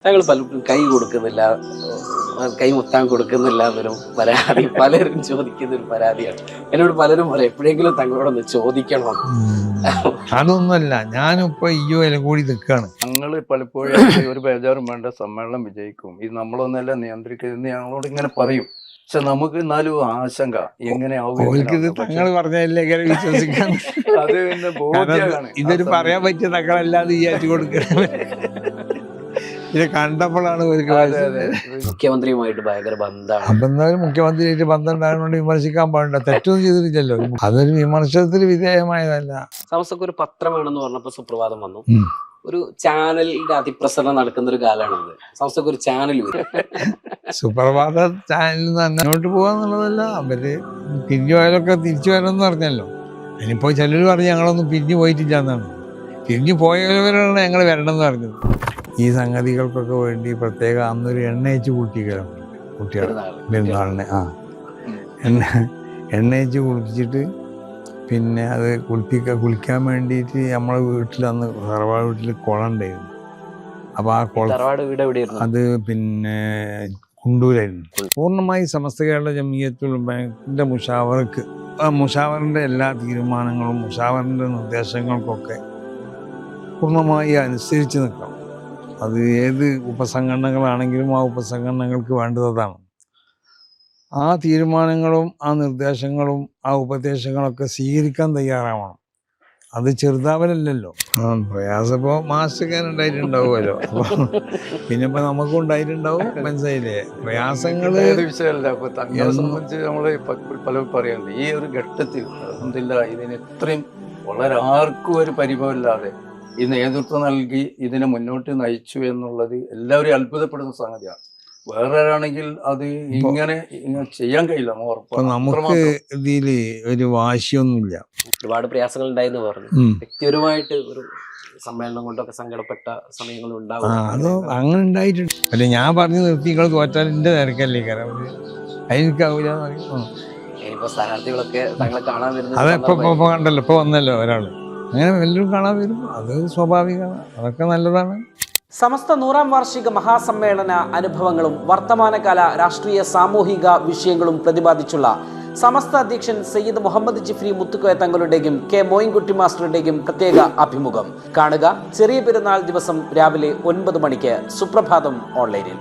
ഞങ്ങൾ പലർക്കും കൈ കൊടുക്കുന്നില്ല, കൈ മുത്താൻ കൊടുക്കുന്നില്ല എന്നൊരു പരാതി പലരും ചോദിക്കുന്ന ഒരു പരാതിയാണ്. എന്നോട് പലരും പറയും എപ്പോഴെങ്കിലും തങ്ങളോടൊന്ന് ചോദിക്കണം. അതൊന്നുമല്ല, ഞാനിപ്പോ എല്ലാം കൂടി നിൽക്കാണ്. ഞങ്ങൾ പലപ്പോഴും ഒരു ബേജാറും വേണ്ട, സമ്മേളനം വിജയിക്കും, ഇത് നമ്മളൊന്നല്ല നിയന്ത്രിക്കുന്നതെന്ന് ഞങ്ങളോട് ഇങ്ങനെ പറയും. പക്ഷെ നമുക്ക് എന്നാലും ആശങ്ക എങ്ങനെയാവും. തങ്ങൾ പറഞ്ഞല്ലേ വിശ്വസിക്കാൻ. അത് പിന്നെ ബോധ്യമാണ്. ഇതൊരു പറയാൻ പറ്റിയ തങ്ങളല്ലാതെ ഈ അയച്ചു കൊടുക്കണം. ഇത് കണ്ടപ്പോഴാണ് മുഖ്യമന്ത്രിയുമായിട്ട് ഭയങ്കര ബന്ധമാണ്. അപ്പൊ എന്തായാലും മുഖ്യമന്ത്രിയായിട്ട് ബന്ധം ഉണ്ടായതുകൊണ്ട് വിമർശിക്കാൻ പാടില്ല. തെറ്റൊന്നും ചെയ്തിട്ടില്ലല്ലോ. അതൊരു വിമർശനത്തിന് വിധേയമായതല്ല. സമസ്തക്ക് ഒരു പത്രം വേണമെന്ന് പറഞ്ഞപ്പോ സുപ്രഭാതം വന്നു. ഒരു ചാനലിന്റെ അതിപ്രസരണം നടക്കുന്ന ഒരു കാലമാണത്. സമസ്തക്ക് ഒരു ചാനൽ വരും. സുപ്രഭാത ചാനലിൽ നിന്ന് മുന്നോട്ട് പോകാന്നുള്ളതല്ല, അവര് പിരിഞ്ഞു പോയാലൊക്കെ തിരിച്ചു വരണമെന്ന് പറഞ്ഞല്ലോ. അതിനിപ്പോ ചിലർ പറഞ്ഞ് ഞങ്ങളൊന്നും പിരിഞ്ഞു പോയിട്ടില്ല എന്നാണ്. പിരിഞ്ഞു പോയവരാണ് ഞങ്ങൾ വരണമെന്ന് പറഞ്ഞത്. ഈ സംഗതികൾക്കൊക്കെ വേണ്ടി പ്രത്യേക അന്നൊരു എണ്ണയച്ച് കുട്ടികൾ പെരുന്നാളിനെ എണ്ണയച്ച് കുളിപ്പിച്ചിട്ട് പിന്നെ അത് കുളിക്കാൻ വേണ്ടിയിട്ട് നമ്മളെ വീട്ടിൽ അന്ന് തറവാട് വീട്ടിൽ കുളം ഉണ്ടായിരുന്നു. അപ്പോൾ ആ കുളം അത് പിന്നെ കുണ്ടൂരായിരുന്നു. പൂർണ്ണമായി സമസ്ത കേരള ജംഇയ്യത്തുൽ ഉലമാന്റെ മുഷാവറക്ക് മുഷാവറിൻ്റെ എല്ലാ തീരുമാനങ്ങളും മുഷാവറിൻ്റെ നിർദ്ദേശങ്ങൾക്കൊക്കെ പൂർണ്ണമായി അനുസരിച്ച് നിൽക്കണം. അത് ഏത് ഉപസംഘടനകളാണെങ്കിലും ആ ഉപസംഘടനകൾക്ക് വേണ്ടതാണ്. ആ തീരുമാനങ്ങളും ആ നിർദ്ദേശങ്ങളും ആ ഉപദേശങ്ങളൊക്കെ സ്വീകരിക്കാൻ തയ്യാറാവണം. അത് ചെറുതാവലല്ലോ. പ്രയാസം ഇപ്പോൾ മാസ്റ്റർക്കാൻ ഉണ്ടായിട്ടുണ്ടാവുമല്ലോ. പിന്നെ ഇപ്പൊ നമുക്കും ഉണ്ടായിട്ടുണ്ടാവും. മനസ്സിലായില്ലേ? പ്രയാസങ്ങൾ വിഷയമല്ല. അപ്പൊ തങ്ങളെ സംബന്ധിച്ച് നമ്മള് പലരും പറയുന്നുണ്ട്, ഈ ഒരു ഘട്ടത്തിൽ ഇതിന് ഇത്രയും വളരെ ആർക്കും ഒരു പരിഭവമില്ലാതെ ഈ നേതൃത്വം നൽകി ഇതിനെ മുന്നോട്ട് നയിച്ചു എന്നുള്ളത് എല്ലാവരും അത്ഭുതപ്പെടുന്ന സംഗതിയാണ്. വേറെ ആരാണെങ്കിൽ അത് ഇങ്ങനെ ചെയ്യാൻ കഴിയില്ല. നമുക്ക് ഇതില് ഒരു വാശിയൊന്നുമില്ല. ഒരുപാട് പ്രയാസങ്ങൾ ഉണ്ടായെന്ന് പറഞ്ഞു. വ്യക്തിപരമായിട്ട് ഒരു സമ്മേളനം കൊണ്ടൊക്കെ സങ്കടപ്പെട്ട സമയങ്ങൾ ഉണ്ടാവും. അതോ അങ്ങനെ ഉണ്ടായിട്ടുണ്ട്. അല്ലെ ഞാൻ പറഞ്ഞു നിർത്തി നിങ്ങൾ തോറ്റാൽ എന്റെ തിരക്കല്ലേ കാരണം അതിനിക്കാവൂല. ഇനിയിപ്പോ സ്ഥാനാർത്ഥികളൊക്കെ തങ്ങളെ കാണാൻ വരുന്നത് അതെപ്പോ കണ്ടല്ലോ, ഇപ്പൊ വന്നല്ലോ ഒരാള്. അങ്ങനെ എല്ലാവരും കാണാൻ വരും. അത് സ്വാഭാവികമാണ്. അതൊക്കെ നല്ലതാണ്. സമസ്ത 100ാം വാർഷിക മഹാസമ്മേളന അനുഭവങ്ങളും വർത്തമാനകാല രാഷ്ട്രീയ സാമൂഹിക വിഷയങ്ങളും പ്രതിപാദിച്ചുള്ള സമസ്ത അധ്യക്ഷൻ സയ്യിദ് മുഹമ്മദ് ജിഫ്രി മുത്തുക്കോയ തങ്ങളുടെയും കെ മോയിൻകുട്ടി മാസ്റ്ററുടെയും പ്രത്യേക അഭിമുഖം കാണുക. ചെറിയ പെരുന്നാൾ ദിവസം രാവിലെ 9 മണിക്ക് സുപ്രഭാതം ഓൺലൈനിൽ.